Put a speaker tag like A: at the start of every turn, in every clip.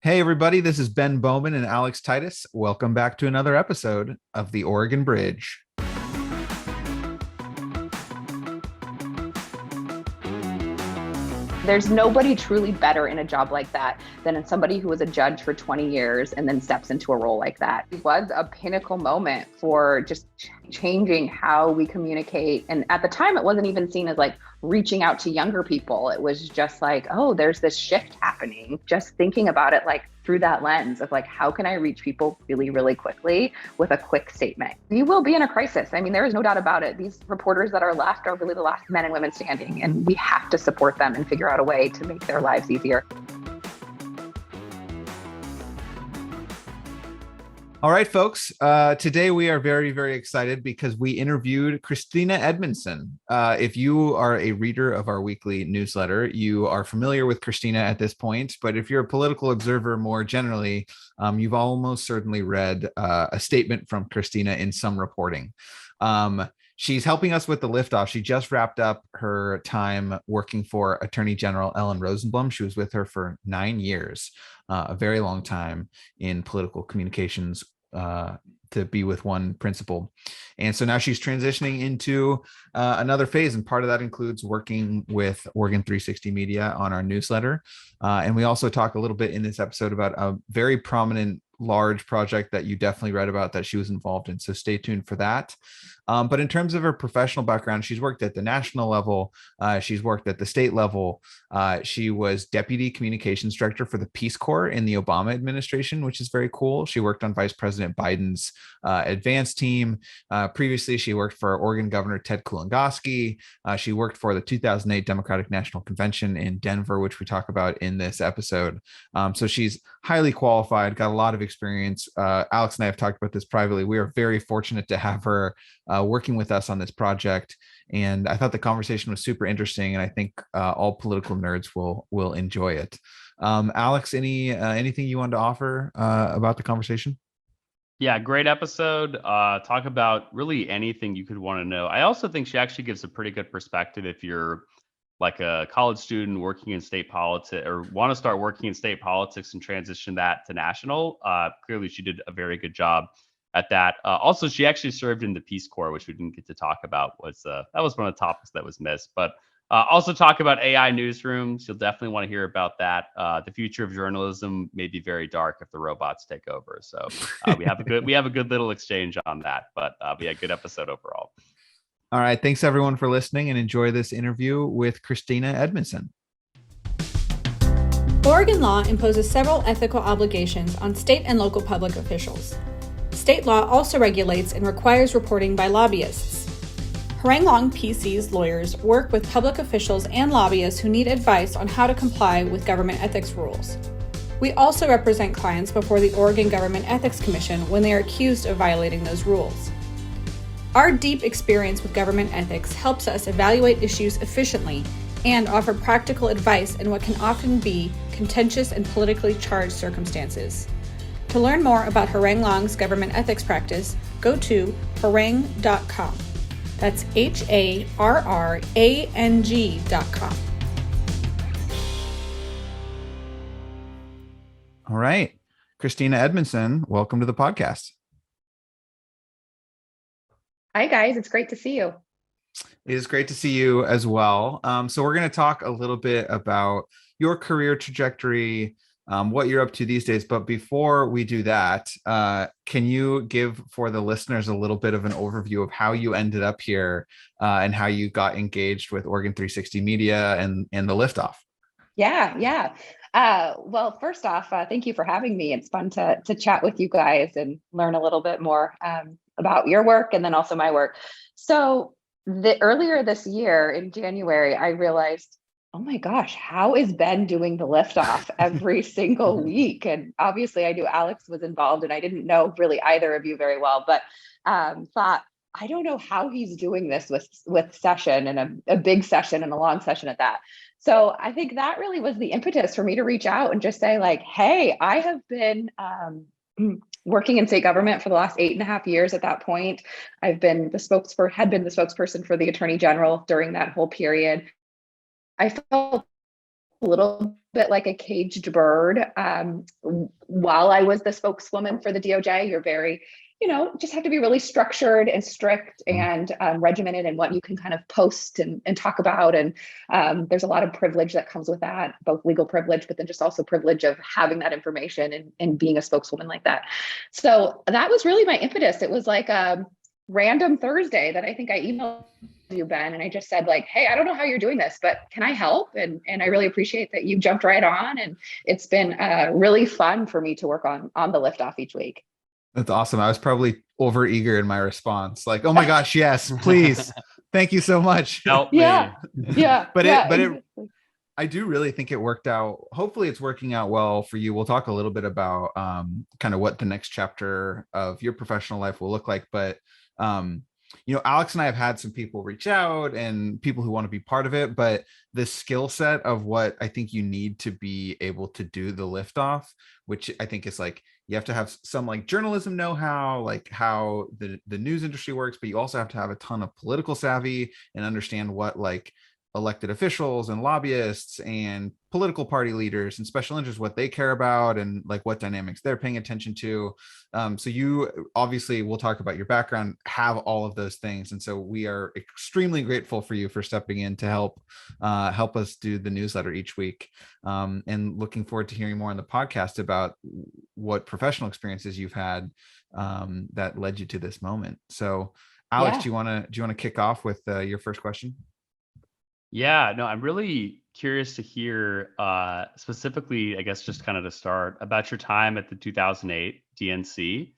A: Hey, everybody, this is Ben Bowman and Alex Titus. Welcome back to another episode of the Oregon Bridge.
B: There's nobody truly better in a job like that than in somebody who was a judge for 20 years and then steps into a role like that. It was a pinnacle moment for just changing how we communicate. And at the time, it wasn't even seen as like reaching out to younger people. It was just like, oh, there's this shift happening. Just thinking about it like through that lens of like, how can I reach people really, really quickly with a quick statement? You will be in a crisis. I mean, there is no doubt about it. These reporters that are left are really the last men and women standing, and we have to support them and figure out a way to make their lives easier.
A: All right, folks. Today we are very, very excited because we interviewed Kristina Edmunson. If you are a reader of our weekly newsletter, you are familiar with Kristina at this point. But if you're a political observer more generally, you've almost certainly read a statement from Kristina in some reporting. She's helping us with the liftoff. She just wrapped up her time working for Attorney General Ellen Rosenblum. She was with her for 9 years, a very long time in political communications to be with one principal. And so now she's transitioning into another phase. And part of that includes working with Oregon 360 Media on our newsletter. And we also talk a little bit in this episode about a very prominent large project that you definitely read about that she was involved in. So stay tuned for that. But in terms of her professional background, she's worked at the national level. She's worked at the state level. She was deputy communications director for the Peace Corps in the Obama administration, which is very cool. She worked on Vice President Biden's advance team. Previously, she worked for Oregon Governor Ted Kulongoski. She worked for the 2008 Democratic National Convention in Denver, which we talk about in this episode. So she's highly qualified, got a lot of experience. Alex and I have talked about this privately. We are very fortunate to have her working with us on this project. And I thought the conversation was super interesting. And I think all political nerds will enjoy it. Alex, anything you wanted to offer about the conversation?
C: Yeah, great episode. Talk about really anything you could want to know. I also think she actually gives a pretty good perspective if you're like a college student working in state politics or want to start working in state politics and transition that to national. Clearly, she did a very good job at that. Also, she actually served in the Peace Corps, which we didn't get to talk about. That was one of the topics that was missed. But also talk about AI Newsroom. You'll definitely want to hear about that. The future of journalism may be very dark if the robots take over. So we have a good little exchange on that. But yeah, good episode overall.
A: All right. Thanks, everyone, for listening, and enjoy this interview with Kristina Edmunson.
D: Oregon law imposes several ethical obligations on state and local public officials. State law also regulates and requires reporting by lobbyists. Harang Long PC's lawyers work with public officials and lobbyists who need advice on how to comply with government ethics rules. We also represent clients before the Oregon Government Ethics Commission when they are accused of violating those rules. Our deep experience with government ethics helps us evaluate issues efficiently and offer practical advice in what can often be contentious and politically charged circumstances. To learn more about Harang Long's government ethics practice, go to harang.com. That's HARRANG.com.
A: All right. Kristina Edmunson, welcome to the podcast.
B: Hi, guys. It's great to see you.
A: It is great to see you as well. So we're going to talk a little bit about your career trajectory, what you're up to these days. But before we do that, can you give for the listeners a little bit of an overview of how you ended up here and how you got engaged with Oregon 360 Media and the liftoff?
B: Yeah. Well, first off, thank you for having me. It's fun to chat with you guys and learn a little bit more about your work and then also my work. So earlier this year in January, I realized, oh my gosh, how is Ben doing the liftoff every single week? And obviously I knew Alex was involved and I didn't know really either of you very well, but thought, I don't know how he's doing this with session and a big session and a long session at that. So I think that really was the impetus for me to reach out and just say like, hey, I have been working in state government for the last 8.5 years. At that point, I've been the spokesperson for the Attorney General during that whole period. I felt little bit like a caged bird. While I was the spokeswoman for the DOJ, you're very, just have to be really structured and strict and regimented in what you can kind of post and talk about. And there's a lot of privilege that comes with that, both legal privilege, but then just also privilege of having that information and being a spokeswoman like that. So that was really my impetus. It was like a random Thursday that I think I emailed you, Ben, and I just said like, hey, I don't know how you're doing this, but can I help? And I really appreciate that you jumped right on. And it's been really fun for me to work on the liftoff each week.
A: That's awesome. I was probably over eager in my response. Like, oh my gosh, yes, please. Thank you so much.
C: Help me.
B: Yeah.
A: I do really think it worked out. Hopefully it's working out well for you. We'll talk a little bit about kind of what the next chapter of your professional life will look like. But Alex and I have had some people reach out and people who want to be part of it, but the skill set of what I think you need to be able to do the liftoff, which I think is like, you have to have some like journalism know-how, like how the news industry works, but you also have to have a ton of political savvy and understand what like elected officials and lobbyists and political party leaders and special interests, what they care about and like what dynamics they're paying attention to. So you obviously, we'll talk about your background, have all of those things. And so we are extremely grateful for you for stepping in to help us do the newsletter each week. And looking forward to hearing more on the podcast about what professional experiences you've had that led you to this moment. So Alex, do you want to kick off with your first question?
C: Yeah, no, I'm really curious to hear specifically, I guess, just kind of to start about your time at the 2008 DNC.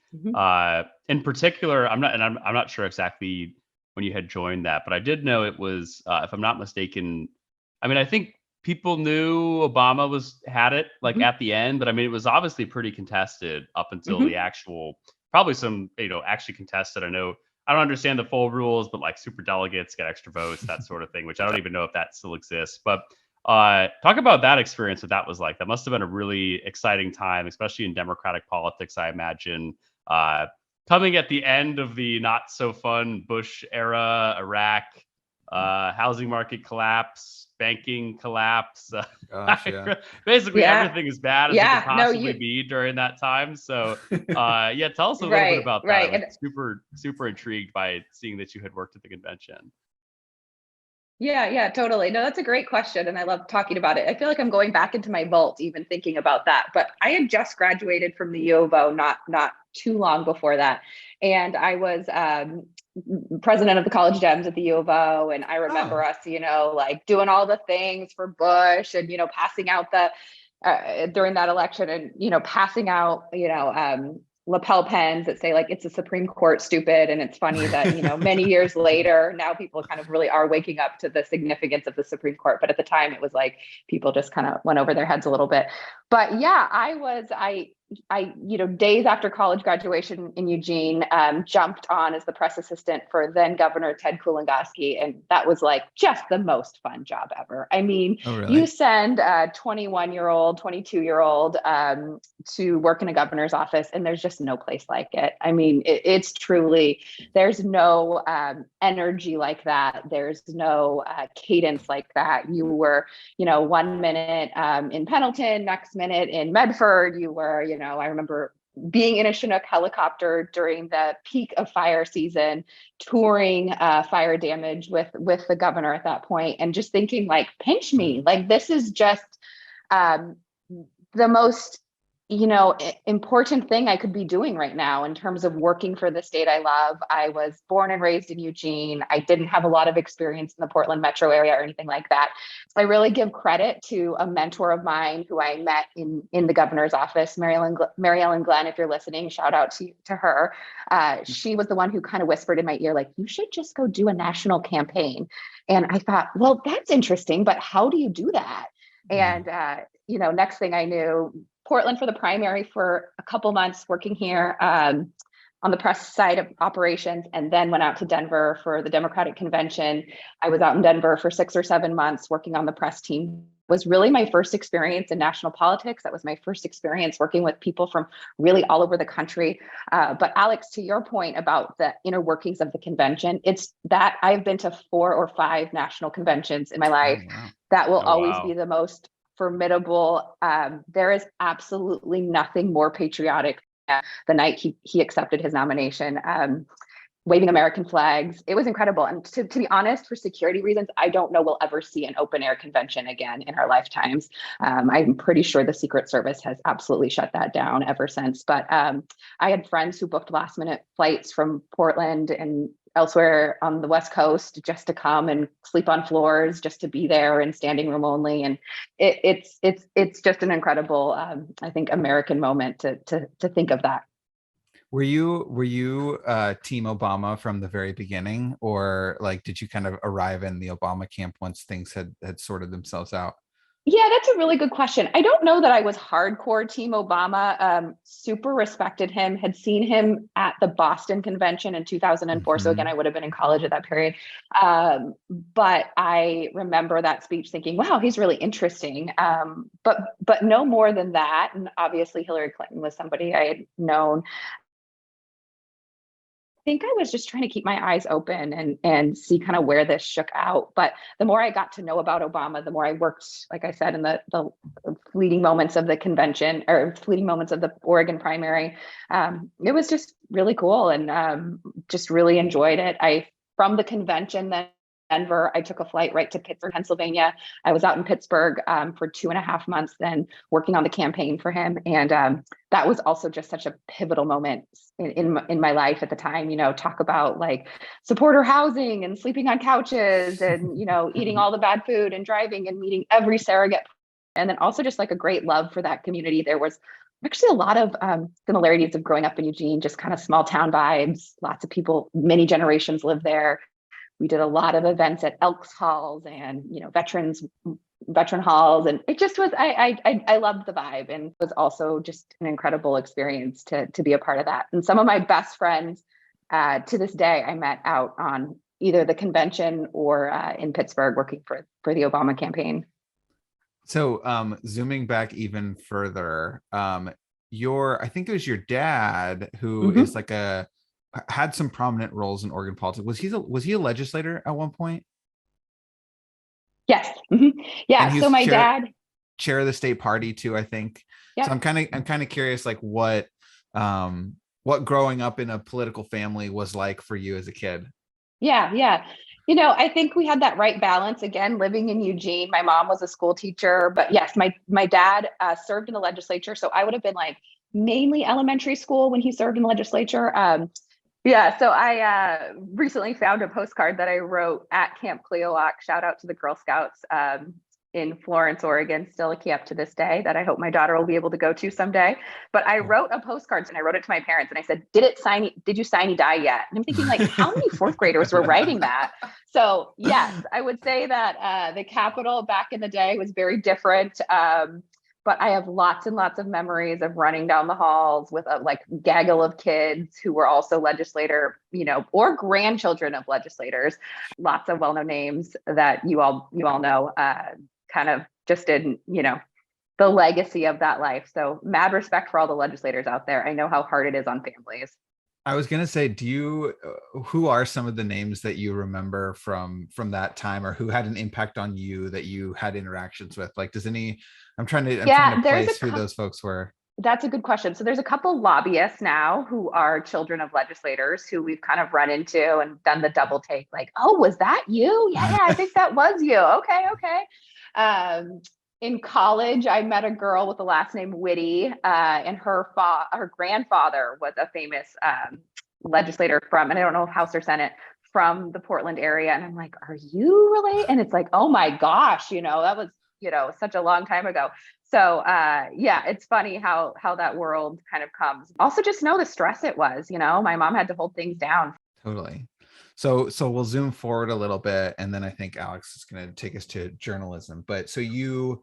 C: In particular, I'm not sure exactly when you had joined that, but I did know it was, if I'm not mistaken, I mean, I think people knew Obama had it like at the end, but I mean, it was obviously pretty contested up until the actual, probably some, actually contested. I don't understand the full rules, but like super delegates get extra votes, that sort of thing, which I don't even know if that still exists. But talk about that experience, what that was like. That must have been a really exciting time, especially in Democratic politics, I imagine. Coming at the end of the not so fun Bush era, Iraq, housing market collapse, banking collapse.
A: Gosh, yeah.
C: Basically, everything is bad as it could possibly be during that time. So, tell us a little bit about that. I was super intrigued by seeing that you had worked at the convention.
B: Yeah, totally. No, that's a great question. And I love talking about it. I feel like I'm going back into my vault, even thinking about that. But I had just graduated from the U of O not too long before that. And I was president of the College Dems at the U of O. And I remember us, like doing all the things for Bush and, passing out during that election and, passing out, lapel pens that say like, it's the Supreme Court, stupid. And it's funny that, many years later, now people kind of really are waking up to the significance of the Supreme Court. But at the time it was like, people just kind of went over their heads a little bit. But yeah, I days after college graduation in Eugene, jumped on as the press assistant for then Governor Ted Kulongoski. And that was like just the most fun job ever. I mean, you send a 21-year-old, 22-year-old to work in a governor's office, and there's just no place like it. I mean, it's truly, there's no energy like that. There's no cadence like that. You were, 1 minute in Pendleton, next minute in Medford, you were, I remember being in a Chinook helicopter during the peak of fire season, touring fire damage with the governor at that point, and just thinking like, pinch me, like this is just the most important thing I could be doing right now in terms of working for the state I love. I was born and raised in Eugene. I didn't have a lot of experience in the Portland metro area or anything like that. I really give credit to a mentor of mine who I met in the governor's office, Mary Ellen Glenn, if you're listening, shout out to her. She was the one who kind of whispered in my ear, like, you should just go do a national campaign. And I thought, well, that's interesting, but how do you do that? And, next thing I knew, Portland for the primary for a couple months, working here on the press side of operations, and then went out to Denver for the Democratic convention. I was out in Denver for 6 or 7 months working on the press team. It was really my first experience in national politics. That was my first experience working with people from really all over the country. But Alex, to your point about the inner workings of the convention, it's that I've been to 4 or 5 national conventions in my life. That will always be the most formidable. There is absolutely nothing more patriotic than the night he accepted his nomination. Waving American flags. It was incredible. And to be honest, for security reasons, I don't know we'll ever see an open air convention again in our lifetimes. I'm pretty sure the Secret Service has absolutely shut that down ever since. But I had friends who booked last minute flights from Portland and elsewhere on the West Coast just to come and sleep on floors, just to be there and standing room only. And it's just an incredible, I think, American moment to think of that.
A: Were you Team Obama from the very beginning, or like did you kind of arrive in the Obama camp once things had sorted themselves out?
B: Yeah, that's a really good question. I don't know that I was hardcore Team Obama. Super respected him, had seen him at the Boston convention in 2004. So again, I would have been in college at that period. But I remember that speech thinking, wow, he's really interesting. But no more than that. And obviously Hillary Clinton was somebody I had known. Think I was just trying to keep my eyes open and see kind of where this shook out. But the more I got to know about Obama, the more I worked, like I said, in the fleeting moments of the convention or fleeting moments of the Oregon primary. It was just really cool and just really enjoyed it. From the convention then Denver, I took a flight right to Pittsburgh, Pennsylvania. I was out in Pittsburgh for 2.5 months then working on the campaign for him. And that was also just such a pivotal moment in my life at the time. Talk about like supporter housing and sleeping on couches and, eating all the bad food and driving and meeting every surrogate. And then also just like a great love for that community. There was actually a lot of similarities of growing up in Eugene, just kind of small town vibes. Lots of people, many generations live there. We did a lot of events at Elks Halls and, veteran halls. And it just was, I loved the vibe, and it was also just an incredible experience to be a part of that. And some of my best friends to this day, I met out on either the convention or in Pittsburgh working for the Obama campaign.
A: So zooming back even further, I think it was your dad who is like had some prominent roles in Oregon politics. Was he a legislator at one point?
B: Yes. Yeah. So my dad,
A: chair of the state party too, I think. Yep. So I'm kind of curious, like what growing up in a political family was like for you as a kid.
B: Yeah. I think we had that right balance. Again, living in Eugene, my mom was a school teacher, but yes, my dad served in the legislature. So I would have been like mainly elementary school when he served in the legislature. Yeah, so I recently found a postcard that I wrote at Camp Cleowac. Shout out to the Girl Scouts in Florence, Oregon, still a camp to this day that I hope my daughter will be able to go to someday. But I wrote a postcard and I wrote it to my parents and I said, did you sign die yet? And I'm thinking like, how many fourth graders were writing that? So yes, I would say that the Capitol back in the day was very different. But I have lots and lots of memories of running down the halls with a like gaggle of kids who were also legislator, or grandchildren of legislators. Lots of well-known names that you all know, kind of just in, the legacy of that life. So mad respect for all the legislators out there. I know how hard it is on families.
A: I was gonna say, who are some of the names that you remember from that time, or who had an impact on you that you had interactions with? Like, I'm trying to place who those folks were.
B: That's a good question. So there's a couple lobbyists now who are children of legislators who we've kind of run into and done the double take, like, oh, was that you? Yeah, I think that was you. Okay. In college, I met a girl with the last name Whitty, and her grandfather was a famous legislator from, and I don't know if House or Senate, from the Portland area. And I'm like, are you related? And it's like, oh my gosh, that was, such a long time ago. So yeah, it's funny how that world kind of comes. Also just know the stress it was, my mom had to hold things down.
A: Totally. So we'll zoom forward a little bit, and then I think Alex is going to take us to journalism. But so your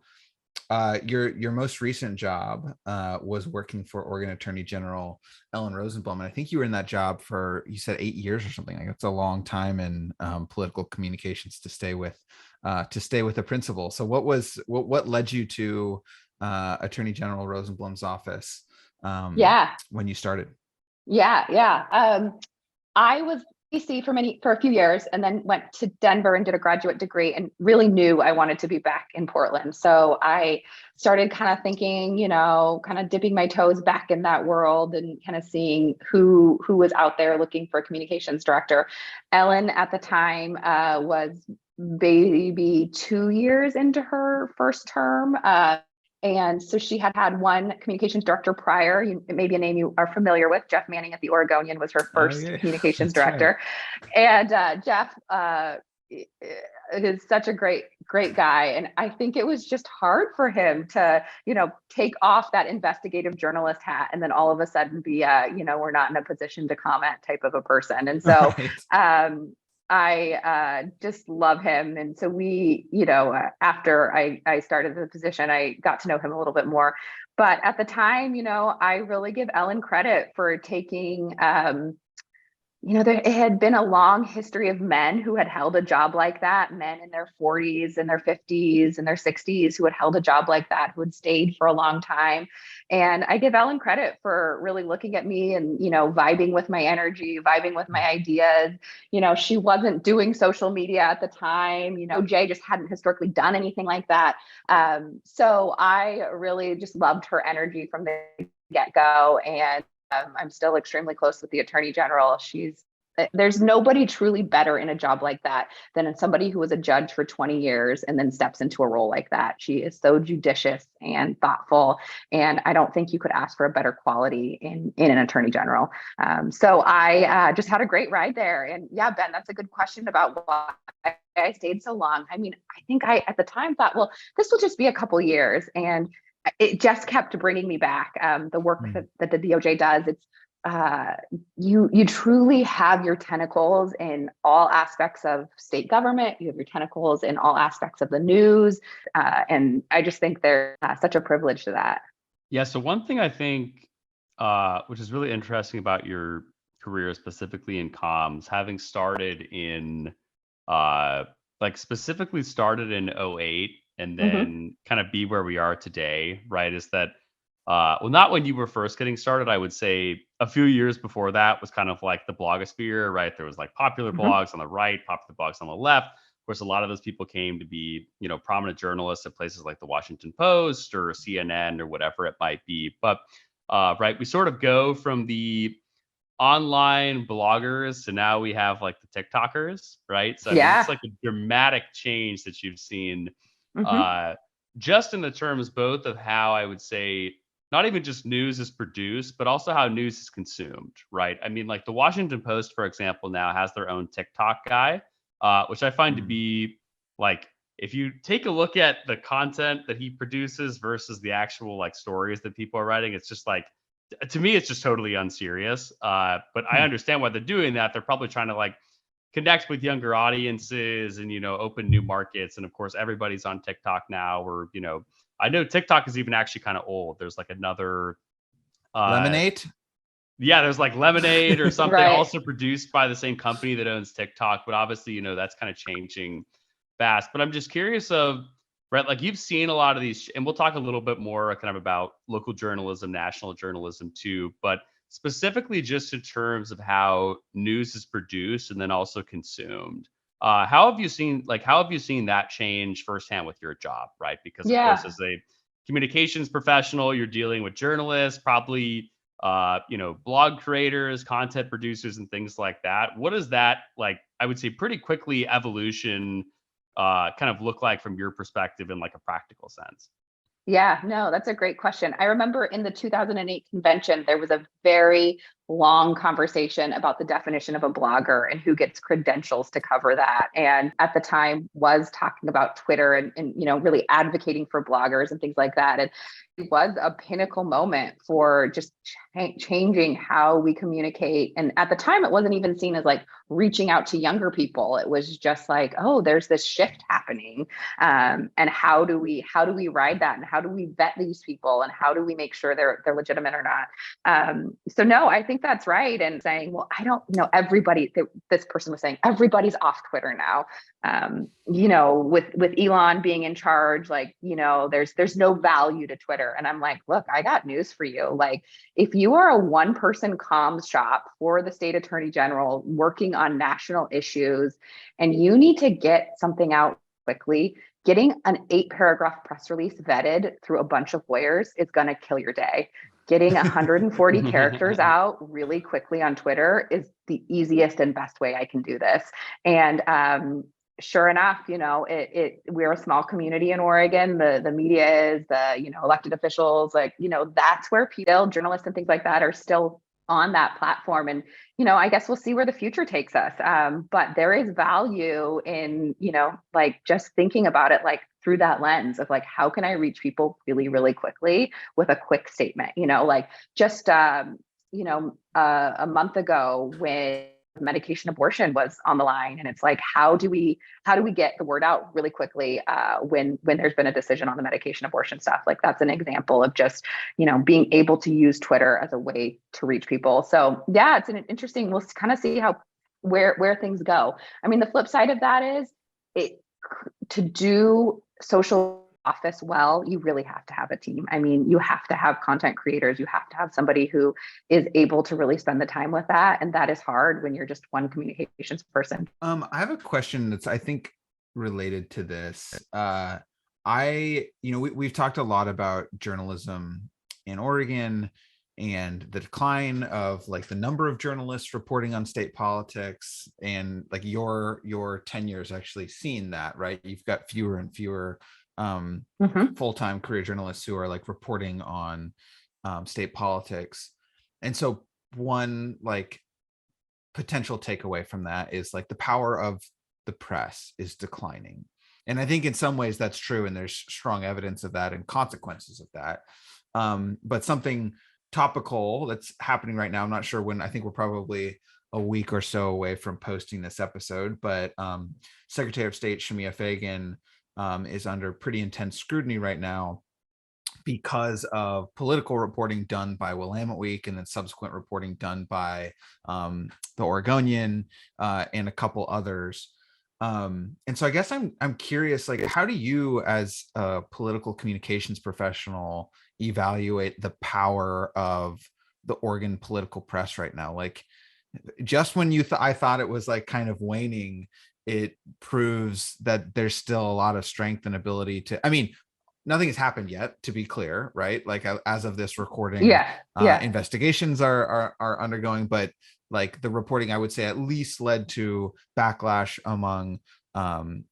A: most recent job was working for Oregon Attorney General Ellen Rosenblum, and I think you were in that job for, you said 8 years or something. Like, that's a long time in political communications to stay with a principal. So what led you to Attorney General Rosenblum's office? When you started?
B: Yeah. I was DC for a few years, and then went to Denver and did a graduate degree, and really knew I wanted to be back in Portland. So I started kind of thinking, kind of dipping my toes back in that world and kind of seeing who was out there looking for a communications director. Ellen at the time was maybe 2 years into her first term. And so she had one communications director prior, maybe a name you are familiar with. Jeff Manning at the Oregonian was her first communications director. Right. And Jeff is such a great guy. And I think it was just hard for him to, take off that investigative journalist hat and then all of a sudden be we're not in a position to comment type of a person. And so right. I just love him. And so we, after I started the position, I got to know him a little bit more. But at the time, I really give Ellen credit for taking, it had been a long history of men who had held a job like that, men in their 40s and their 50s and their 60s who had held a job like that, who had stayed for a long time. And I give Ellen credit for really looking at me and, vibing with my energy, vibing with my ideas. She wasn't doing social media at the time. Jay just hadn't historically done anything like that. So I really just loved her energy from the get-go. And I'm still extremely close with the Attorney General. There's nobody truly better in a job like that than somebody who was a judge for 20 years and then steps into a role like that. She is so judicious and thoughtful. And I don't think you could ask for a better quality in an Attorney General. So I just had a great ride there. And yeah, Ben, that's a good question about why I stayed so long. I mean, I think I, at the time, thought, well, this will just be a couple years. And it just kept bringing me back. The work that the DOJ does, it's you truly have your tentacles in all aspects of state government. You have your tentacles in all aspects of the news. And I just think there's such a privilege to that.
C: Yeah. So one thing I think, which is really interesting about your career, specifically in comms, having started in, specifically started in 2008 and then kind of be where we are today, right? Is that, not when you were first getting started, I would say a few years before that was kind of like the blogosphere, right? There was like popular blogs on the right, popular blogs on the left. Of course, a lot of those people came to be, prominent journalists at places like the Washington Post or CNN or whatever it might be. But, right, we sort of go from the online bloggers to now we have like the TikTokers, right? So I mean, it's like a dramatic change that you've seen, just in the terms both of how I would say not even just news is produced, but also how news is consumed, right? I mean, like the Washington Post, for example, now has their own TikTok guy, which I find to be like, if you take a look at the content that he produces versus the actual like stories that people are writing, it's just like, to me, it's just totally unserious. But I understand why they're doing that. They're probably trying to like connect with younger audiences and, open new markets. And of course, everybody's on TikTok now, or, I know TikTok is even actually kind of old. There's like another
A: Lemonade.
C: Yeah, there's like Lemonade or something
B: right.
C: Also produced by the same company that owns TikTok. But obviously, that's kind of changing fast. But I'm just curious of, right, like you've seen a lot of these, and we'll talk a little bit more kind of about local journalism, national journalism too, but specifically just in terms of how news is produced and then also consumed. How have you seen that change firsthand with your job, right? Because of course, as a communications professional, you're dealing with journalists, probably, blog creators, content producers, and things like that. What does that, like, I would say pretty quickly evolution kind of look like from your perspective in like a practical sense?
B: Yeah, no, that's a great question. I remember in the 2008 convention, there was a very long conversation about the definition of a blogger and who gets credentials to cover that. And at the time was talking about Twitter and really advocating for bloggers and things like that. And it was a pinnacle moment for just changing how we communicate. And at the time, it wasn't even seen as like reaching out to younger people. It was just like, oh, there's this shift happening. And how do we ride that? And how do we vet these people? And how do we make sure they're legitimate or not? So no, I think think that's right. And saying, well, I don't know, everybody, this person was saying, everybody's off Twitter now. With Elon being in charge, like, there's no value to Twitter. And I'm like, look, I got news for you. Like, if you are a one-person comms shop for the state attorney general working on national issues, and you need to get something out quickly, getting an 8-paragraph press release vetted through a bunch of lawyers is going to kill your day. Getting 140 characters out really quickly on Twitter is the easiest and best way I can do this. And sure enough, we're a small community in Oregon. The media is, elected officials, that's where people, journalists and things like that are still on that platform. And, I guess we'll see where the future takes us. But there is value in, just thinking about it, through that lens of how can I reach people really, really quickly with a quick statement, a month ago when medication abortion was on the line. And it's how do we get the word out really quickly when there's been a decision on the medication abortion stuff? That's an example of just, being able to use Twitter as a way to reach people. So yeah, it's an interesting, we'll kind of see where things go. I mean, the flip side of that is to do social office well, you really have to have a team. I mean, you have to have content creators. You have to have somebody who is able to really spend the time with that. And that is hard when you're just one communications person.
A: I have a question that's, I think, related to this. We've talked a lot about journalism in Oregon and the decline of the number of journalists reporting on state politics, and your tenure is actually seen that, right? You've got fewer and fewer full-time career journalists who are reporting on state politics. And so one potential takeaway from that is the power of the press is declining. And I think in some ways that's true, and there's strong evidence of that and consequences of that. But something topical that's happening right now, I'm not sure when, I think we're probably a week or so away from posting this episode, but Secretary of State Shemia Fagan is under pretty intense scrutiny right now because of political reporting done by Willamette Week and then subsequent reporting done by the Oregonian and a couple others. And so I guess I'm curious, how do you as a political communications professional evaluate the power of the Oregon political press right now? Just when I thought it was kind of waning, it proves that there's still a lot of strength and ability to, I mean, nothing has happened yet, to be clear, right? As of this recording, investigations are undergoing, but the reporting, I would say, at least led to backlash among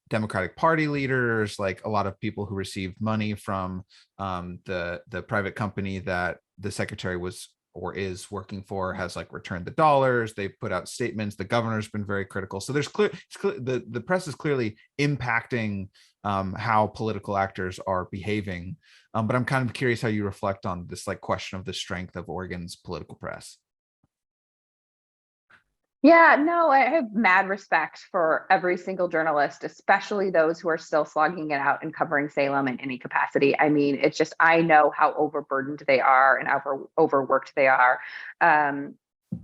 A: Democratic Party leaders, a lot of people who received money from the private company that the secretary was or is working for has returned the dollars. They put out statements. The governor's been very critical. So there's the press is clearly impacting how political actors are behaving. But I'm kind of curious how you reflect on this question of the strength of Oregon's political press.
B: Yeah, no, I have mad respect for every single journalist, especially those who are still slogging it out and covering Salem in any capacity. I mean, it's just, I know how overburdened they are and overworked they are.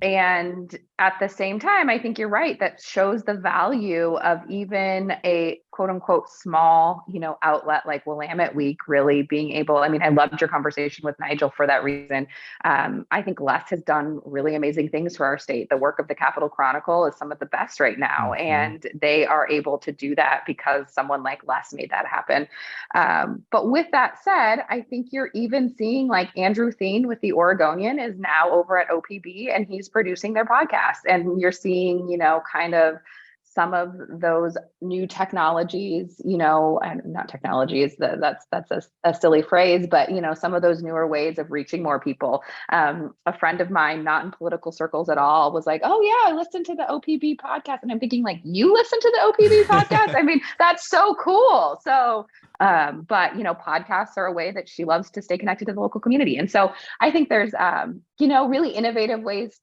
B: And at the same time, I think you're right. That shows the value of even a quote unquote small, outlet like Willamette Week really being able, I mean, I loved your conversation with Nigel for that reason. I think Les has done really amazing things for our state. The work of the Capitol Chronicle is some of the best right now. Mm-hmm. And they are able to do that because someone like Les made that happen. But with that said, I think you're even seeing Andrew Thien with the Oregonian is now over at OPB and he's producing their podcast. And you're seeing, kind of some of those new technologies, and not technologies, that's a silly phrase, but, some of those newer ways of reaching more people. A friend of mine, not in political circles at all, was like, oh yeah, I listened to the OPB podcast. And I'm thinking you listen to the OPB podcast? I mean, that's so cool. So But, podcasts are a way that she loves to stay connected to the local community. And so I think there's, really innovative ways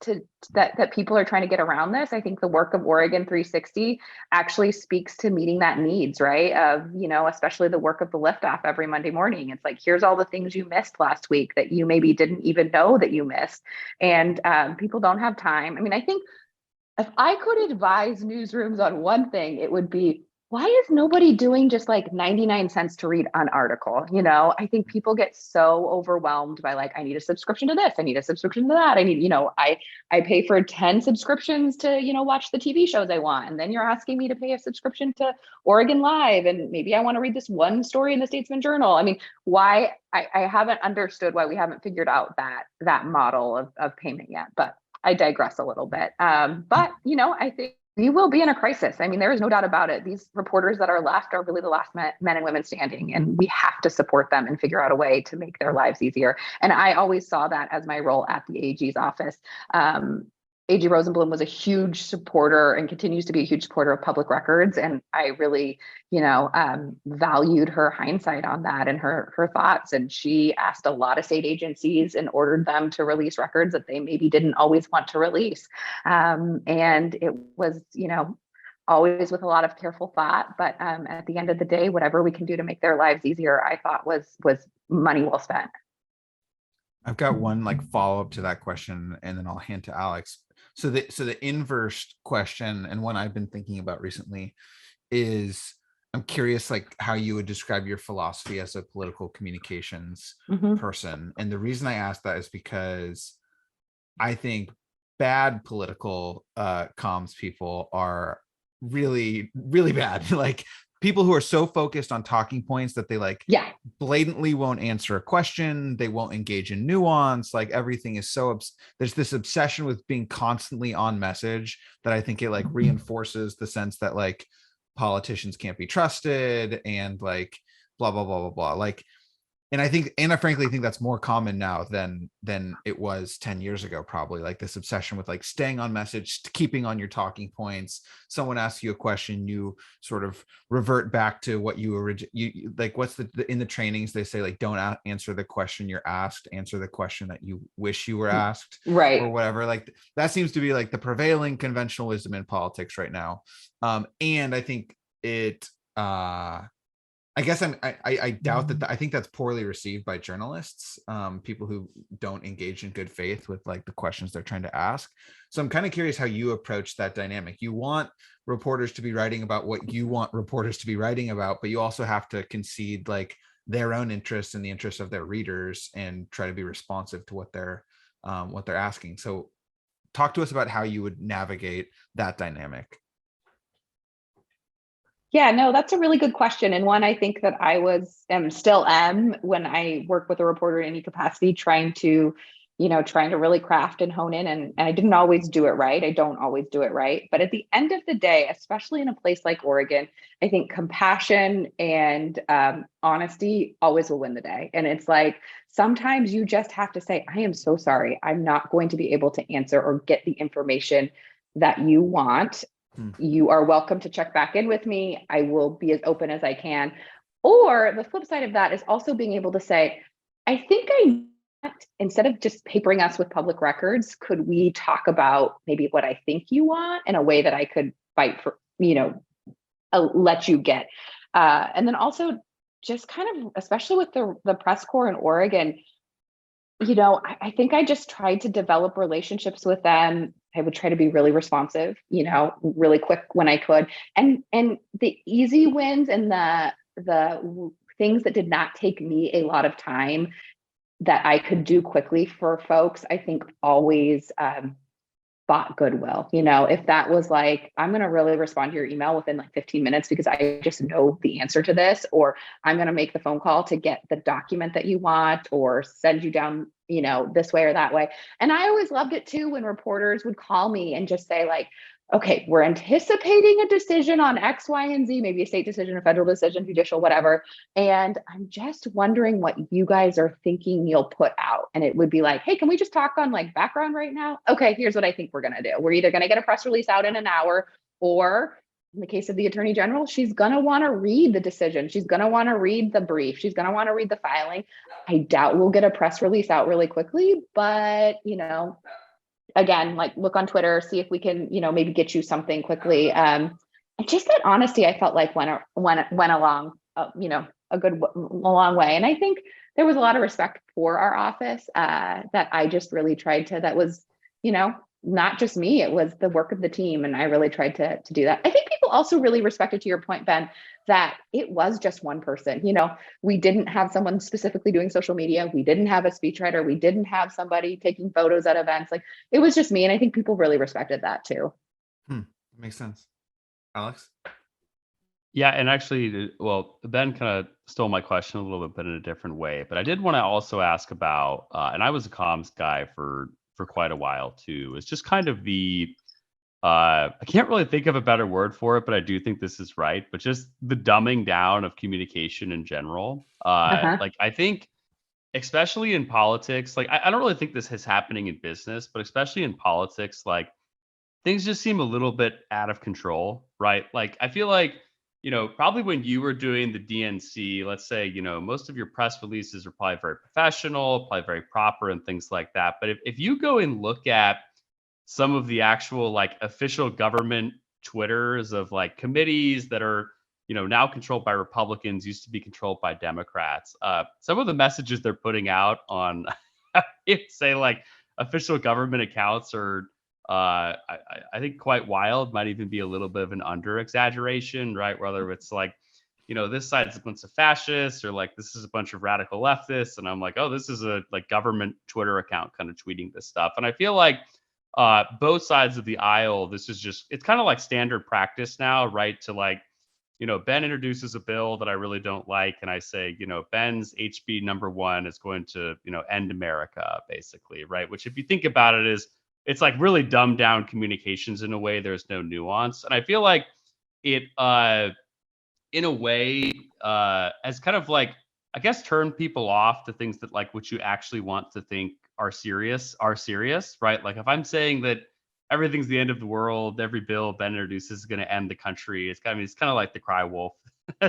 B: that people are trying to get around this. I think the work of Oregon 360 actually speaks to meeting that needs, right? Of, especially the work of the liftoff every Monday morning. It's like, here's all the things you missed last week that you maybe didn't even know that you missed. And people don't have time. I mean, I think if I could advise newsrooms on one thing, it would be, why is nobody doing just like 99 cents to read an article? I think people get so overwhelmed by like, I need a subscription to this. I need a subscription to that. I need, I pay for 10 subscriptions to, watch the TV shows I want. And then you're asking me to pay a subscription to Oregon Live. And maybe I want to read this one story in the Statesman Journal. I mean, why I haven't understood why we haven't figured out that model of payment yet, but I digress a little bit. But, I think we will be in a crisis. I mean, there is no doubt about it. These reporters that are left are really the last men and women standing, and we have to support them and figure out a way to make their lives easier. And I always saw that as my role at the AG's office. AG Rosenblum was a huge supporter and continues to be a huge supporter of public records. And I really, valued her hindsight on that and her thoughts. And she asked a lot of state agencies and ordered them to release records that they maybe didn't always want to release. And it was, always with a lot of careful thought. But at the end of the day, whatever we can do to make their lives easier, I thought was money well spent.
A: I've got one like follow-up to that question, and then I'll hand to Alex. So the inverse question, and one I've been thinking about recently, is I'm curious like how you would describe your philosophy as a political communications person. And the reason I ask that is because I think bad political comms people are really, really bad. Like people who are so focused on talking points that they blatantly won't answer a question. They won't engage in nuance. Like everything is there's this obsession with being constantly on message that I think it like reinforces the sense that like politicians can't be trusted and like blah, blah, blah, blah, blah. Like, and I frankly think that's more common now than it was 10 years ago, probably. Like this obsession with like staying on message, keeping on your talking points. Someone asks you a question, you sort of revert back to what you like. What's in the trainings they say like, don't answer the question you're asked, answer the question that you wish you were asked,
B: right?
A: Or whatever. Like that seems to be like the prevailing conventional wisdom in politics right now. And I think it. I guess I doubt that. I think that's poorly received by journalists, people who don't engage in good faith with like the questions they're trying to ask. So I'm kind of curious how you approach that dynamic. You want reporters to be writing about what you want reporters to be writing about, but you also have to concede like their own interests and the interests of their readers and try to be responsive to what they're asking. So talk to us about how you would navigate that dynamic.
B: Yeah, no, that's a really good question. And one I think that I still am when I work with a reporter in any capacity, trying to really craft and hone in. And I didn't always do it right. I don't always do it right. But at the end of the day, especially in a place like Oregon, I think compassion and honesty always will win the day. And it's like, sometimes you just have to say, I am so sorry. I'm not going to be able to answer or get the information that you want. You are welcome to check back in with me. I will be as open as I can. Or the flip side of that is also being able to say, I think instead of just papering us with public records, could we talk about maybe what I think you want in a way that I could fight for, let you get. And then also just kind of, especially with the press corps in Oregon, I think I just tried to develop relationships with them. I would try to be really responsive, really quick when I could. And the easy wins and the things that did not take me a lot of time that I could do quickly for folks, I think always bought goodwill. If that was like, I'm going to really respond to your email within like 15 minutes because I just know the answer to this, or I'm going to make the phone call to get the document that you want or send you down, this way or that way. And I always loved it too, when reporters would call me and just say like, okay, we're anticipating a decision on X, Y, and Z, maybe a state decision, a federal decision, judicial, whatever. And I'm just wondering what you guys are thinking you'll put out. And it would be like, hey, can we just talk on like background right now? Okay, here's what I think we're going to do. We're either going to get a press release out in an hour, or in the case of the attorney general, she's going to want to read the decision. She's going to want to read the brief. She's going to want to read the filing. I doubt we'll get a press release out really quickly, but, again, like look on Twitter, see if we can, maybe get you something quickly. And just that honesty, I felt like went along, a long way. And I think there was a lot of respect for our office that I just really tried to, that was, not just me, it was the work of the team. And I really tried to do that. I think people also really respected, to your point, Ben, that it was just one person. We didn't have someone specifically doing social media. We didn't have a speechwriter. We didn't have somebody taking photos at events. Like, it was just me. And I think people really respected that too.
A: Makes sense. Alex?
C: Yeah, and actually, well, Ben kind of stole my question a little bit, but in a different way. But I did want to also ask about, and I was a comms guy for quite a while too. It's just kind of the, I can't really think of a better word for it, but I do think this is right. But just the dumbing down of communication in general. Like, I think, especially in politics, like I don't really think this is happening in business, but especially in politics, like things just seem a little bit out of control, right? Like, I feel like, probably when you were doing the DNC, let's say, most of your press releases are probably very professional, probably very proper and things like that. But if you go and look at some of the actual like official government Twitters of like committees that are, now controlled by Republicans, used to be controlled by Democrats, some of the messages they're putting out on, say like official government accounts are, I think quite wild, might even be a little bit of an under exaggeration, right? Whether it's like, this side's a bunch of fascists or like this is a bunch of radical leftists. And I'm like, oh, this is a like government Twitter account kind of tweeting this stuff. And I feel like both sides of the aisle, this is just, it's kind of like standard practice now, right? To like, Ben introduces a bill that I really don't like. And I say, Ben's HB number 1 is going to, end America, basically, right? Which if you think about it is, it's like really dumbed down communications in a way. There's no nuance. And I feel like it, in a way, has kind of like, I guess, turned people off to things that like what you actually want to think are serious, right? Like if I'm saying that everything's the end of the world, every bill Ben introduces is going to end the country. It's kind of like the cry wolf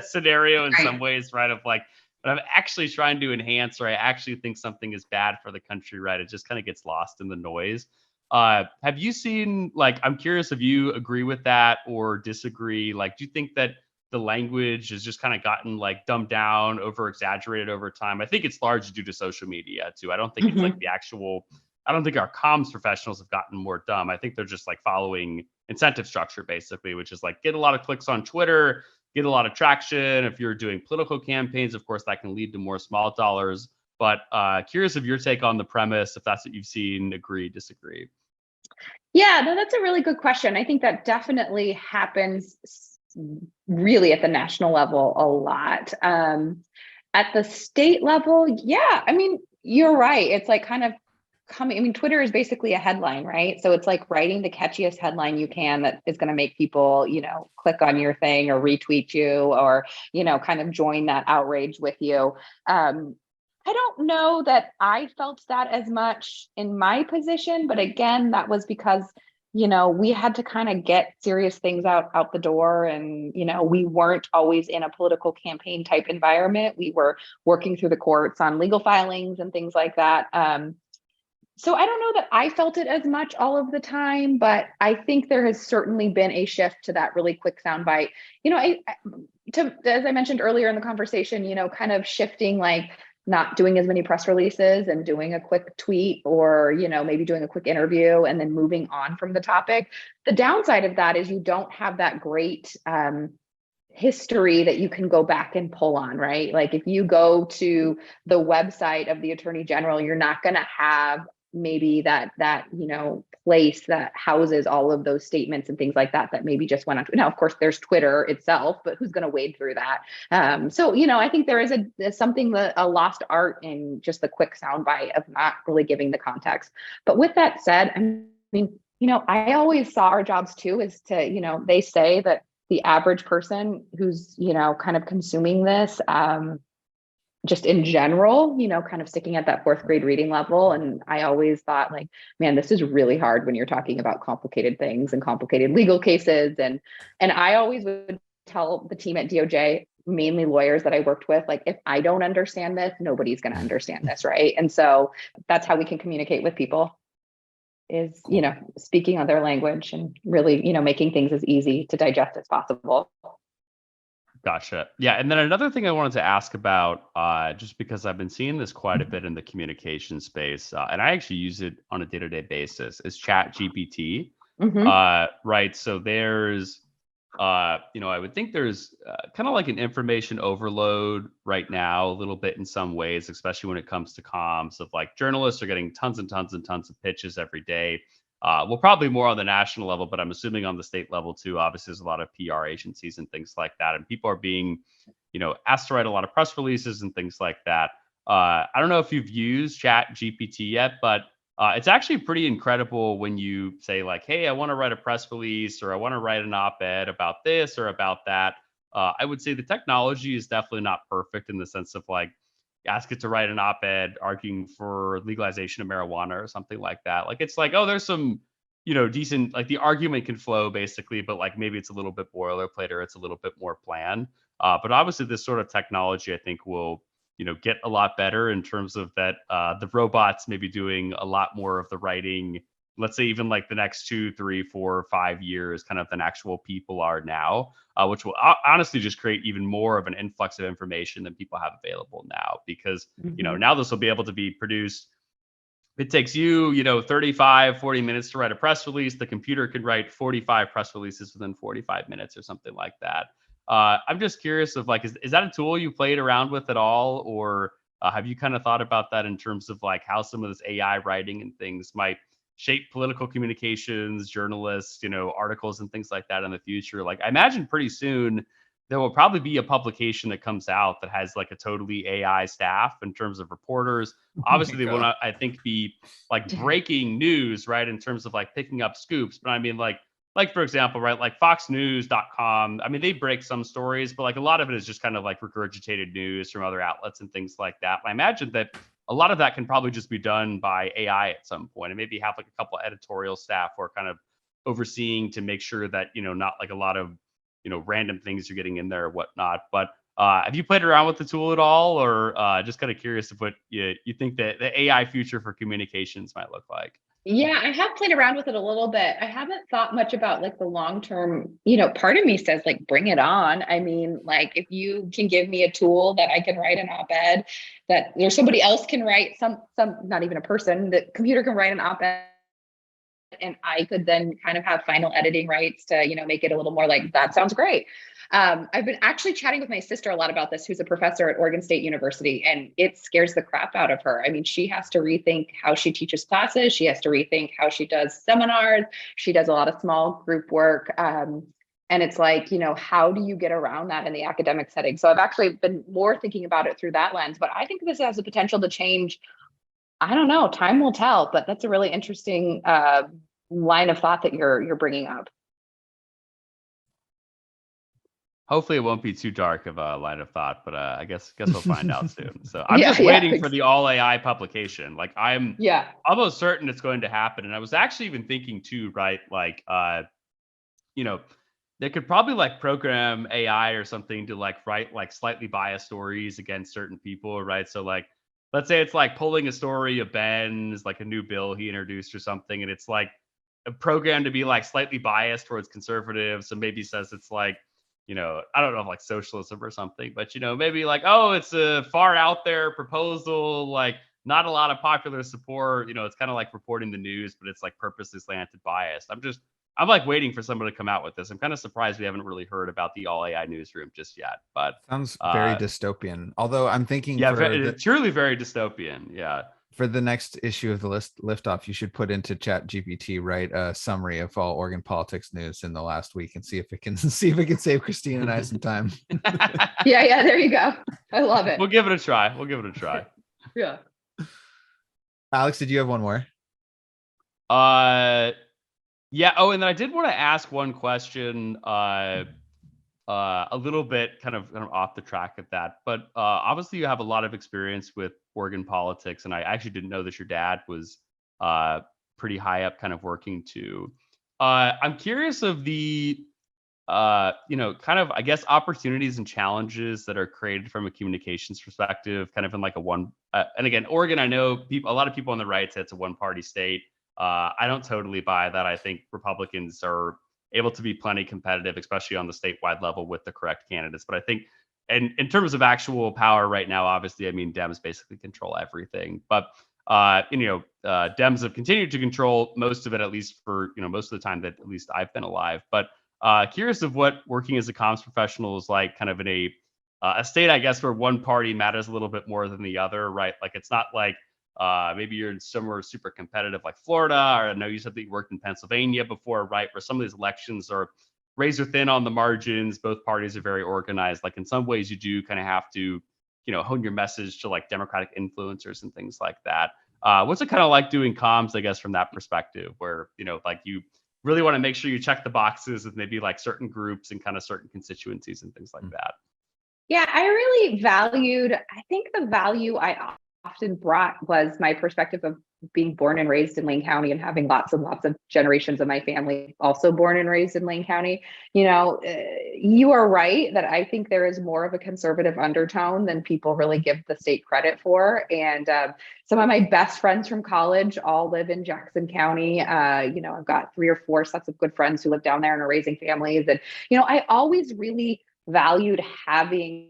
C: scenario in some ways, right? Of like, but I'm actually trying to enhance, or I actually think something is bad for the country, right? It just kind of gets lost in the noise. Have you seen, like, I'm curious if you agree with that or disagree. Like, do you think that the language has just kind of gotten like dumbed down, over exaggerated over time? I think it's largely due to social media too. I don't think it's like I don't think our comms professionals have gotten more dumb. I think they're just like following incentive structure basically, which is like get a lot of clicks on Twitter, get a lot of traction. If you're doing political campaigns, of course, that can lead to more small dollars. But curious of your take on the premise, if that's what you've seen, agree, disagree.
B: Yeah, no, that's a really good question. I think that definitely happens really at the national level a lot. At the state level, yeah, I mean, you're right. It's like kind of coming, I mean, Twitter is basically a headline, right? So it's like writing the catchiest headline you can that is going to make people, click on your thing or retweet you or, kind of join that outrage with you. I don't know that I felt that as much in my position, but again, that was because, we had to kind of get serious things out the door. And, we weren't always in a political campaign type environment. We were working through the courts on legal filings and things like that. So I don't know that I felt it as much all of the time, but I think there has certainly been a shift to that really quick soundbite. As I mentioned earlier in the conversation, kind of shifting, like not doing as many press releases and doing a quick tweet or, maybe doing a quick interview and then moving on from the topic. The downside of that is you don't have that great history that you can go back and pull on, right? Like if you go to the website of the Attorney General, you're not going to have maybe that place that houses all of those statements and things like that maybe just went on. Now, of course, there's Twitter itself, but who's going to wade through that? So, I think there is a lost art in just the quick soundbite of not really giving the context. But with that said, I mean, I always saw our jobs too is to, they say that the average person who's, kind of consuming this, just in general, kind of sticking at that fourth grade reading level. And I always thought like, man, this is really hard when you're talking about complicated things and complicated legal cases. And I always would tell the team at DOJ, mainly lawyers that I worked with, like, if I don't understand this, nobody's going to understand this. Right. And so that's how we can communicate with people is, speaking on their language and really, making things as easy to digest as possible.
C: Gotcha. Yeah. And then another thing I wanted to ask about, just because I've been seeing this quite a bit in the communication space, and I actually use it on a day-to-day basis, is Chat GPT. Right. So there's, I would think there's kind of like an information overload right now, a little bit in some ways, especially when it comes to comms of like journalists are getting tons and tons and tons of pitches every day. Well, probably more on the national level, but I'm assuming on the state level too. Obviously, there's a lot of PR agencies and things like that, and people are being, asked to write a lot of press releases and things like that. I don't know if you've used Chat GPT yet, but it's actually pretty incredible when you say like, hey, I want to write a press release or I want to write an op-ed about this or about that. I would say the technology is definitely not perfect in the sense of like, ask it to write an op-ed arguing for legalization of marijuana or something like that. Like, it's like, oh, there's some, decent, like the argument can flow basically, but like maybe it's a little bit boilerplate or it's a little bit more planned. But obviously this sort of technology, I think will, get a lot better in terms of that, the robots maybe doing a lot more of the writing, let's say even like the next 2, 3, 4, 5 years, kind of than actual people are now, which will honestly just create even more of an influx of information than people have available now. Because, now this will be able to be produced. It takes you, 35, 40 minutes to write a press release. The computer can write 45 press releases within 45 minutes or something like that. I'm just curious of like, is that a tool you played around with at all? Or have you kind of thought about that in terms of like how some of this AI writing and things might shape political communications, journalists, articles and things like that in the future? Like, I imagine pretty soon there will probably be a publication that comes out that has like a totally AI staff in terms of reporters. Obviously, they will not, I think, be like breaking news, right? In terms of like picking up scoops. But I mean, like for example, right, like foxnews.com, I mean, they break some stories, but like a lot of it is just kind of like regurgitated news from other outlets and things like that. And I imagine that a lot of that can probably just be done by AI at some point, and maybe have like a couple of editorial staff who are kind of overseeing to make sure that, not like a lot of, random things you're getting in there or whatnot. But have you played around with the tool at all, or just kind of curious of what you think that the AI future for communications might look like?
B: Yeah, I have played around with it a little bit. I haven't thought much about like the long-term, part of me says like, bring it on. I mean, like if you can give me a tool that I can write an op-ed, that there's somebody else can write some, not even a person, the computer can write an op-ed and I could then kind of have final editing rights to, make it a little more like, that sounds great. I've been actually chatting with my sister a lot about this, who's a professor at Oregon State University, and it scares the crap out of her. I mean, she has to rethink how she teaches classes. She has to rethink how she does seminars. She does a lot of small group work. And it's like, how do you get around that in the academic setting? So I've actually been more thinking about it through that lens, but I think this has the potential to change. I don't know, time will tell, but that's a really interesting line of thought that you're bringing up.
C: Hopefully it won't be too dark of a line of thought, but I guess we'll find out soon. So I'm just waiting for the all AI publication. Like I'm almost certain it's going to happen. And I was actually even thinking too, right? Like, they could probably like program AI or something to like write like slightly biased stories against certain people, right? So like, let's say it's like pulling a story of Ben's, like a new bill he introduced or something, and it's like a program to be like slightly biased towards conservatives. So maybe says it's like, I don't know if like socialism or something, but maybe like, oh, it's a far out there proposal, like not a lot of popular support. It's kind of like reporting the news, but it's like purposely slanted biased. I'm like waiting for someone to come out with this. I'm kind of surprised we haven't really heard about the all AI newsroom just yet. But
A: sounds very dystopian. Although I'm thinking,
C: truly very dystopian. Yeah.
A: For the next issue of the Liftoff, you should put into Chat GPT, write a summary of all Oregon politics news in the last week and see if it can save Kristina and I some time.
B: Yeah, there you go. I love it.
C: We'll give it a try.
B: Yeah.
A: Alex, did you have one more?
C: Yeah. Oh, and then I did want to ask one question a little bit kind of off the track of that, but obviously you have a lot of experience with Oregon politics, and I actually didn't know that your dad was pretty high up, kind of working too. I'm curious of the kind of, I guess, opportunities and challenges that are created from a communications perspective, kind of in like a one. And again, Oregon, I know a lot of people on the right say it's a one-party state. I don't totally buy that. I think Republicans are able to be plenty competitive, especially on the statewide level with the correct candidates. But I think, and in terms of actual power right now, obviously, I mean, Dems basically control everything. But Dems have continued to control most of it, at least for most of the time that at least I've been alive. But curious of what working as a comms professional is like, kind of in a state, I guess, where one party matters a little bit more than the other, right? Like it's not like maybe you're in somewhere super competitive like Florida, or I know you said that you worked in Pennsylvania before, right? Where some of these elections are razor thin on the margins. Both parties are very organized. Like in some ways, you do kind of have to, hone your message to like Democratic influencers and things like that. What's it kind of like doing comms, I guess, from that perspective, where like you really want to make sure you check the boxes with maybe like certain groups and kind of certain constituencies and things like that?
B: Yeah, I really valued, I think the value I often brought was my perspective of being born and raised in Lane County and having lots and lots of generations of my family also born and raised in Lane County. You are right that I think there is more of a conservative undertone than people really give the state credit for. And some of my best friends from college all live in Jackson County. I've got 3 or 4 sets of good friends who live down there and are raising families. And, I always really valued having,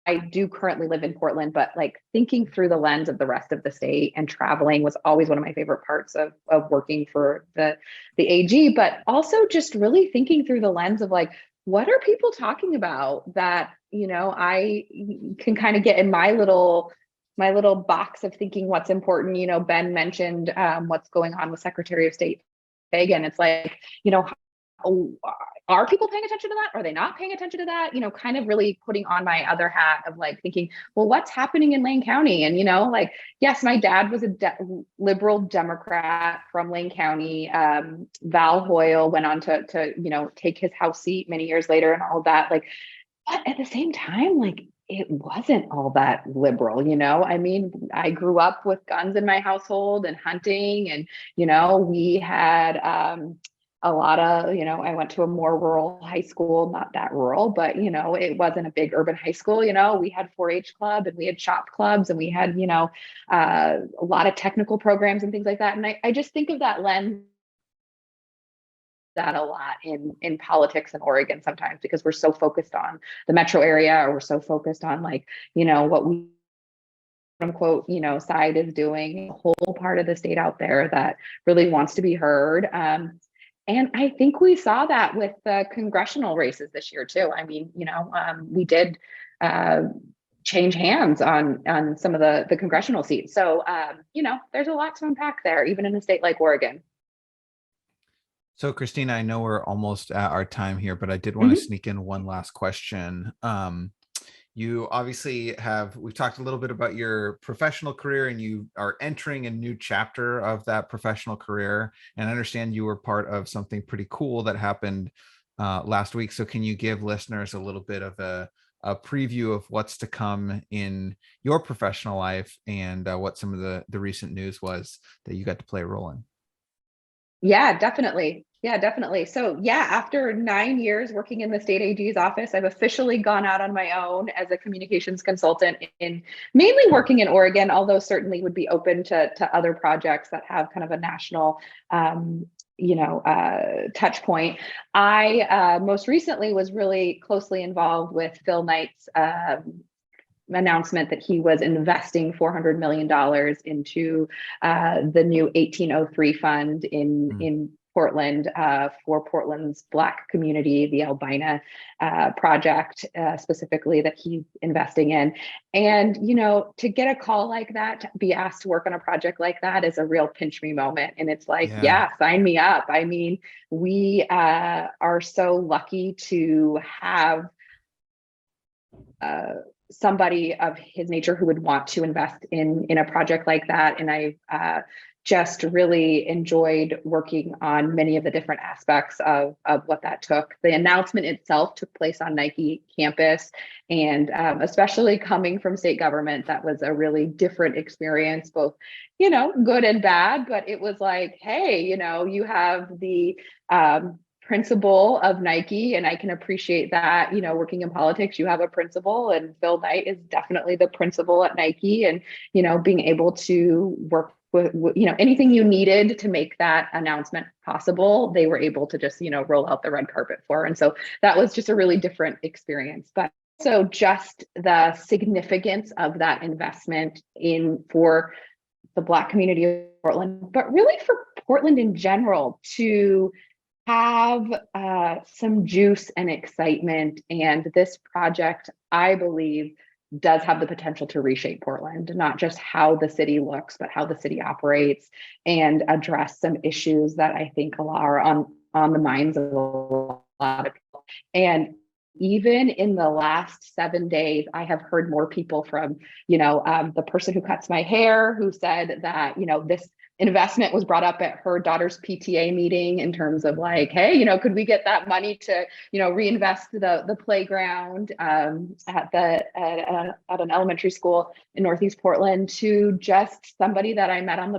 B: I do currently live in Portland, but like thinking through the lens of the rest of the state and traveling was always one of my favorite parts of working for the AG, but also just really thinking through the lens of like, what are people talking about that, I can kind of get in my little box of thinking what's important. Ben mentioned what's going on with Secretary of State Fagan. It's like, are people paying attention to that? Are they not paying attention to that? Kind of really putting on my other hat of like thinking, well, what's happening in Lane County? And, yes, my dad was a liberal Democrat from Lane County. Val Hoyle went on to take his House seat many years later and all that. Like, but at the same time, like, it wasn't all that liberal, I mean, I grew up with guns in my household and hunting and, we had, a lot of, I went to a more rural high school, not that rural, but, it wasn't a big urban high school. We had 4-H club and we had shop clubs and we had, a lot of technical programs and things like that. And I just think of that lens that a lot in politics in Oregon sometimes, because we're so focused on the metro area, or we're so focused on like, what we unquote, side is doing, a whole part of the state out there that really wants to be heard. And I think we saw that with the congressional races this year too. I mean, we did change hands on some of the congressional seats. So, there's a lot to unpack there, even in a state like Oregon.
A: So, Kristina, I know we're almost at our time here, but I did want to sneak in one last question. You obviously we've talked a little bit about your professional career, and you are entering a new chapter of that professional career. And I understand you were part of something pretty cool that happened last week. So can you give listeners a little bit of a preview of what's to come in your professional life, and what some of the recent news was that you got to play a role in?
B: Yeah, definitely. So after 9 years working in the state AG's office, I've officially gone out on my own as a communications consultant, in mainly working in Oregon, although certainly would be open to other projects that have kind of a national touch point. I most recently was really closely involved with Phil Knight's announcement that he was investing $400 million into the new 1803 fund in Portland for Portland's Black community, the Albina project specifically that he's investing in. And, to get a call like that, to be asked to work on a project like that is a real pinch me moment. And it's like, yeah, sign me up. I mean, we are so lucky to have somebody of his nature who would want to invest in a project like that. And I've just really enjoyed working on many of the different aspects of what that took. The announcement itself took place on Nike campus, and especially coming from state government, that was a really different experience, both, good and bad. But it was like, hey, you have the principal of Nike, and I can appreciate that, working in politics, you have a principal, and Phil Knight is definitely the principal at Nike, and, being able to work with, anything you needed to make that announcement possible, they were able to just, roll out the red carpet for. And so that was just a really different experience. But so just the significance of that investment for the Black community of Portland, but really for Portland in general, to have some juice and excitement. And this project, I believe, does have the potential to reshape Portland, not just how the city looks, but how the city operates, and address some issues that I think are on the minds of a lot of people. And even in the last 7 days, I have heard more people from, the person who cuts my hair, who said that, this investment was brought up at her daughter's PTA meeting in terms of like, hey, could we get that money to, reinvest the playground at an elementary school in Northeast Portland, to just somebody that I met at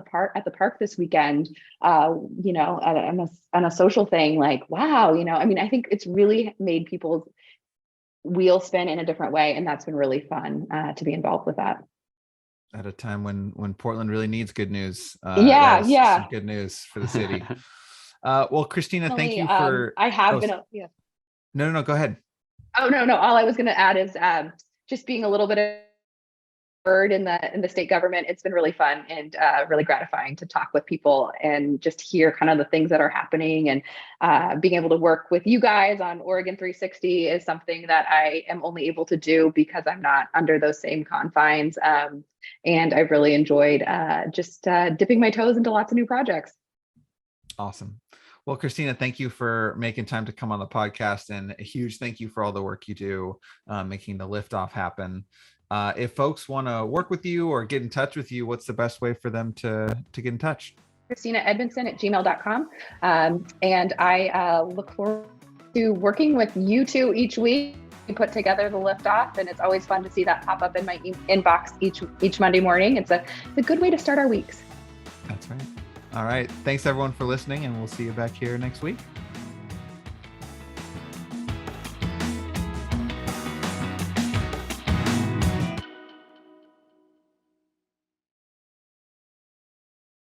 B: the park this weekend, on a social thing, like, wow, I think it's really made people's wheel spin in a different way. And that's been really fun to be involved with that.
A: At a time when Portland really needs good news.
B: Some
A: good news for the city. Well, Kristina, thank you for.
B: I have been.
A: No, go ahead.
B: Oh, no. All I was going to add is just being a little bit of word in the state government. It's been really fun and really gratifying to talk with people and just hear kind of the things that are happening, and being able to work with you guys on Oregon 360 is something that I am only able to do because I'm not under those same confines. And I've really enjoyed just dipping my toes into lots of new projects.
A: Awesome. Well, Kristina, thank you for making time to come on the podcast, and a huge thank you for all the work you do making the liftoff happen. If folks want to work with you or get in touch with you, what's the best way for them to get in touch?
B: Kristina Edmunson at gmail.com. And I look forward to working with you two each week. We put together the liftoff, and it's always fun to see that pop up in my inbox each Monday morning. It's a good way to start our weeks.
A: That's right. All right. Thanks everyone for listening, and we'll see you back here next week.